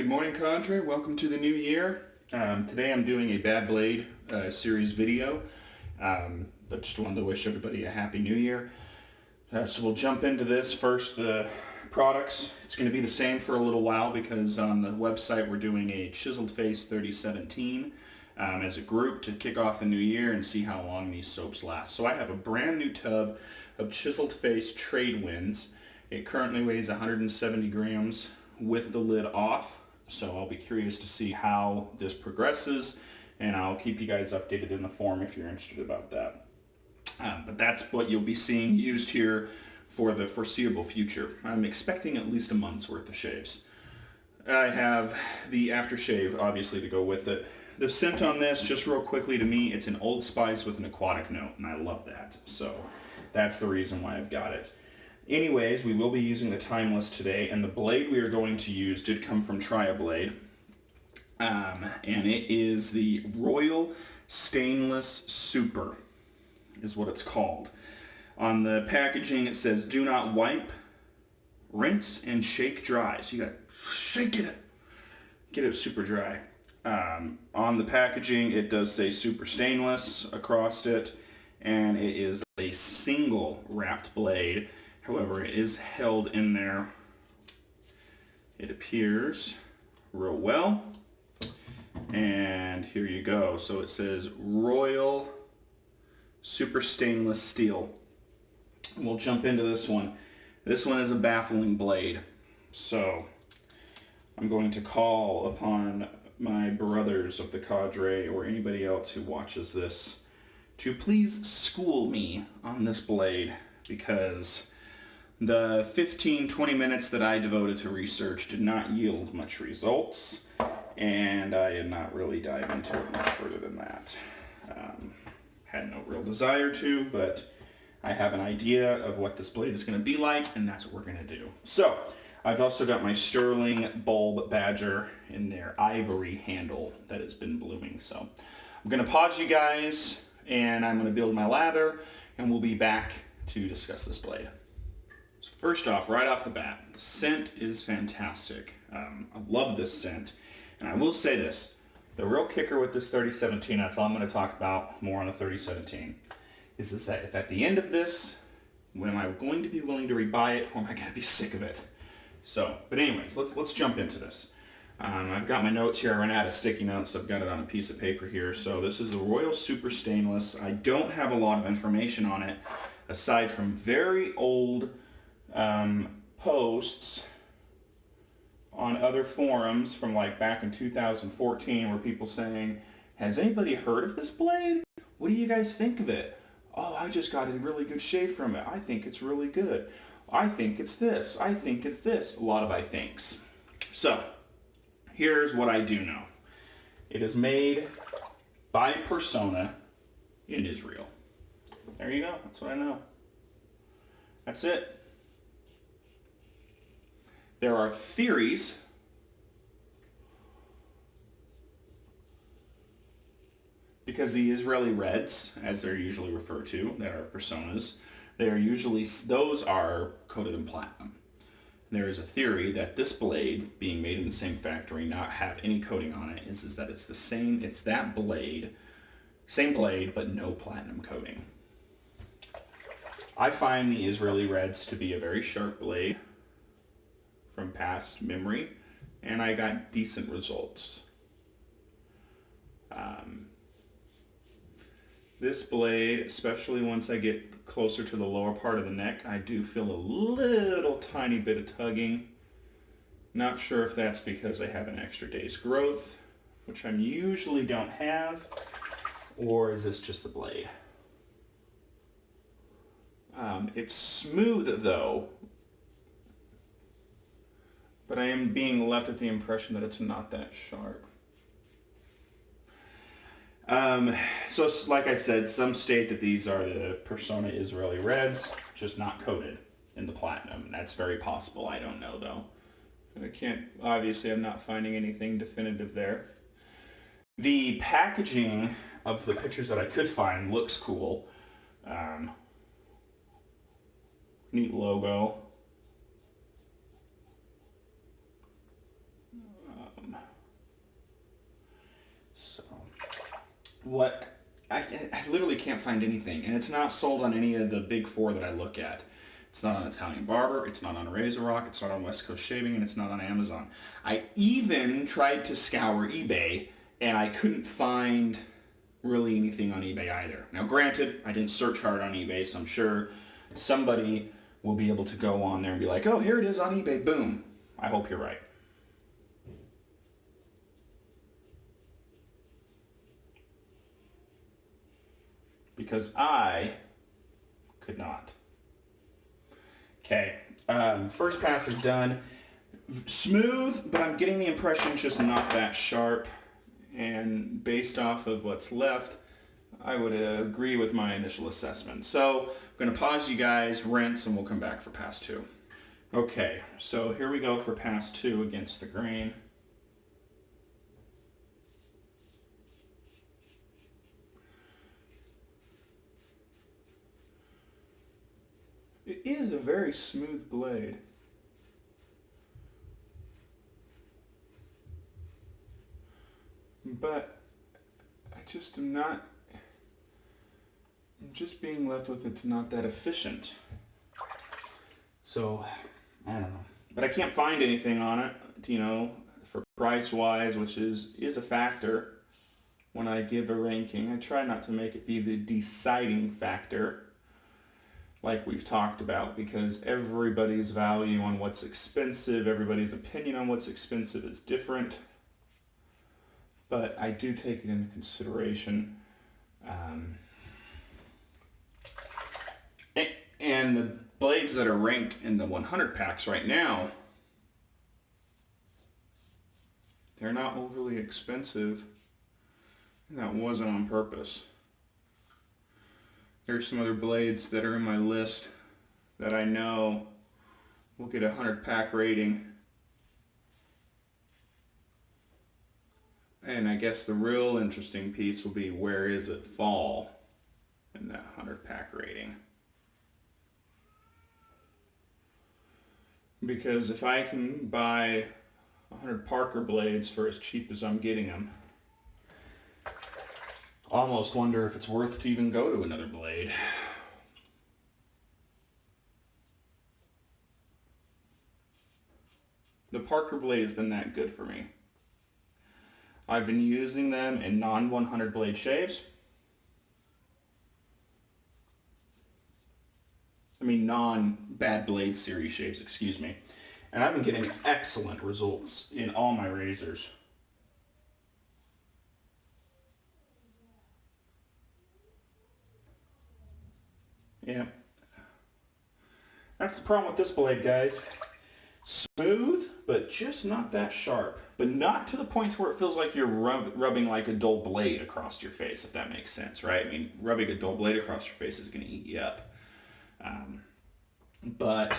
Good morning, Cadre. Welcome to the new year. Today I'm doing a Bad Blade series video, but just wanted to wish everybody a happy new year. So we'll jump into this. First, the products. It's going to be the same for a little while because on the website we're doing a Chiseled Face 3017 as a group to kick off the new year and see how long these soaps last. So I have a brand new tub of Chiseled Face Trade Winds. It currently weighs 170 grams with the lid off. So I'll be curious to see how this progresses, and I'll keep you guys updated in the forum if you're interested about that. But that's what you'll be seeing used here for the foreseeable future. I'm expecting at least a month's worth of shaves. I have the aftershave, obviously, to go with it. The scent on this, just real quickly, to me, it's an Old Spice with an aquatic note, and I love that. So that's the reason why I've got it. Anyways, we will be using the Timeless today, and the blade we are going to use did come from Tri-Blade, and it is the Royal Stainless Super, is what it's called. On the packaging it says, do not wipe, rinse, and shake dry. So you gotta shake it, get it super dry. On the packaging it does say Super Stainless across it, and it is a single wrapped blade. However, it is held in there, it appears, real well. And here you go. So it says Royal Super Stainless Steel. We'll jump into this one. This one is a baffling blade. So I'm going to call upon my brothers of the cadre or anybody else who watches this to please school me on this blade, because the 15-20 minutes that I devoted to research did not yield much results, and I did not really dive into it much further than that. Had no real desire to, but I have an idea of what this blade is going to be like, and that's what we're going to do. So I've also got my Sterling Bulb Badger in their ivory handle that has been blooming. So I'm going to pause you guys, and I'm going to build my lather, and we'll be back to discuss this blade. So first off, right off the bat, the scent is fantastic. I love this scent. And I will say this, the real kicker with this 3017, that's all I'm going to talk about more on the 3017, is that if at the end of this, when am I going to be willing to rebuy it, or am I going to be sick of it? So, but anyways, let's jump into this. I've got my notes here. I ran out of sticky notes, so I've got it on a piece of paper here. So this is the Royal Super Stainless. I don't have a lot of information on it, aside from very old posts on other forums from like back in 2014 where people saying, has anybody heard of this blade? What do you guys think of it? Oh, I just got a really good shave from it. I think it's really good. I think it's this. I think it's this. A lot of I thinks. So here's what I do know. It is made by Persona in Israel. There you go. That's what I know. That's it. There are theories because the Israeli Reds, as they're usually referred to, that are Personas, they are usually, those are coated in platinum. There is a theory that this blade, being made in the same factory, not have any coating on it, is that it's the same, it's that blade, same blade, but no platinum coating. I find the Israeli Reds to be a very sharp blade from past memory, and I got decent results. This blade, especially once I get closer to the lower part of the neck, I do feel a little tiny bit of tugging. Not sure if that's because I have an extra day's growth, which I usually don't have, or is this just the blade? It's smooth though, but I am being left with the impression that it's not that sharp. So like I said, some state that these are the Persona Israeli Reds, just not coated in the platinum. That's very possible. I don't know though. I can't, obviously I'm not finding anything definitive there. The packaging of the pictures that I could find looks cool. Neat logo. I literally can't find anything, and it's not sold on any of the big four that I look at. It's not on Italian Barber, it's not on Razor Rock, it's not on West Coast Shaving, and it's not on Amazon. I even tried to scour eBay, and I couldn't find really anything on eBay either. Now granted, I didn't search hard on eBay, so I'm sure somebody will be able to go on there and be like, oh, here it is on eBay, boom. I hope you're right. Because I could not. Okay, first pass is done. Smooth, but I'm getting the impression just not that sharp. And based off of what's left, I would agree with my initial assessment. So I'm going to pause you guys, rinse, and we'll come back for pass 2. Okay, so here we go for pass 2 against the grain. It is a very smooth blade. But I just am not, I'm just being left with it's not that efficient. So, I don't know. But I can't find anything on it, you know, for price-wise, which is a factor when I give a ranking. I try not to make it be the deciding factor, like we've talked about, because everybody's value on what's expensive, everybody's opinion on what's expensive is different. But I do take it into consideration. And the blades that are ranked in the 100 packs right now, they're not overly expensive. And that wasn't on purpose. There's some other blades that are in my list that I know will get a 100 pack rating. And I guess the real interesting piece will be where is it fall in that 100 pack rating. Because if I can buy 100 Parker blades for as cheap as I'm getting them, I almost wonder if it's worth to even go to another blade. The Parker blade has been that good for me. I've been using them in non-100 blade shaves. I mean non-bad blade series shaves, excuse me. And I've been getting excellent results in all my razors. Yeah. That's the problem with this blade, guys. Smooth, but just not that sharp. But not to the point where it feels like you're rubbing like a dull blade across your face, if that makes sense, right? I mean, rubbing a dull blade across your face is going to eat you up. But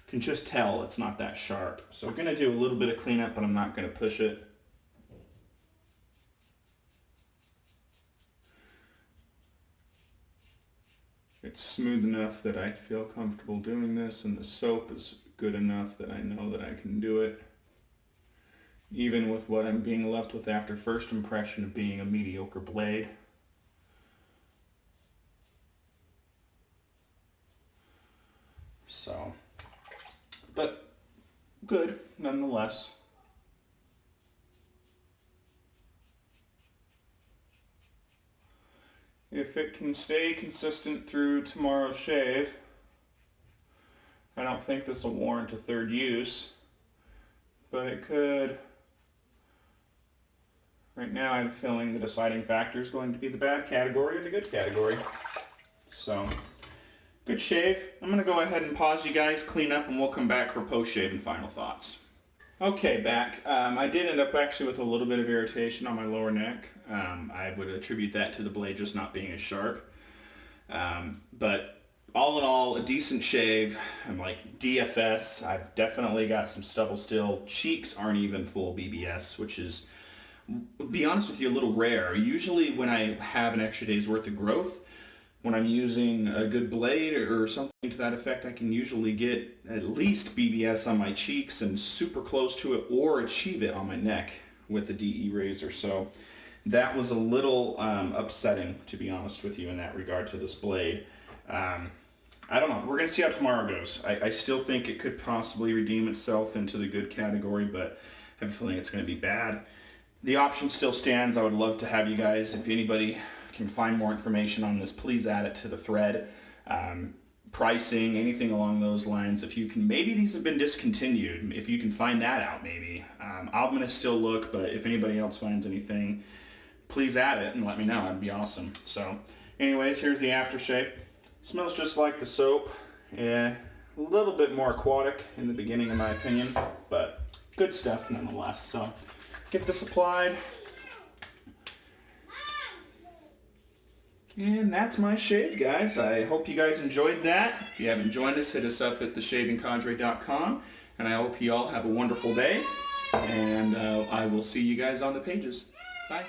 can just tell it's not that sharp. So we're going to do a little bit of cleanup, but I'm not going to push it. It's smooth enough that I feel comfortable doing this, and the soap is good enough that I know that I can do it, even with what I'm being left with after first impression of being a mediocre blade. So, but good nonetheless. If it can stay consistent through tomorrow's shave, I don't think this will warrant a third use, but it could. Right now I have a feeling the deciding factor is going to be the bad category or the good category. So, good shave. I'm going to go ahead and pause you guys, clean up, and we'll come back for post-shave and final thoughts. Okay, back. I did end up actually with a little bit of irritation on my lower neck. I would attribute that to the blade just not being as sharp. But all in all, a decent shave. I'm like DFS. I've definitely got some stubble still. Cheeks aren't even full BBS, which is, to be honest with you, a little rare. Usually when I have an extra day's worth of growth, when I'm using a good blade or something to that effect, I can usually get at least BBS on my cheeks and super close to it, or achieve it on my neck with the DE razor. So That was a little upsetting, to be honest with you, in that regard to this blade. I don't know. We're going to see how tomorrow goes. I still think it could possibly redeem itself into the good category, but I have a feeling it's going to be bad. The option still stands. I would love to have you guys, if anybody can find more information on this, please add it to the thread. Pricing, anything along those lines. If you can, maybe these have been discontinued. If you can find that out, maybe. I'm going to still look, but if anybody else finds anything, please add it and let me know. That'd be awesome. So anyways, here's the aftershave. Smells just like the soap. Yeah, a little bit more aquatic in the beginning in my opinion, but good stuff nonetheless. So get this applied. And that's my shave, guys. I hope you guys enjoyed that. If you haven't joined us, hit us up at theshavingcadre.com. And I hope you all have a wonderful day. And I will see you guys on the pages. Bye.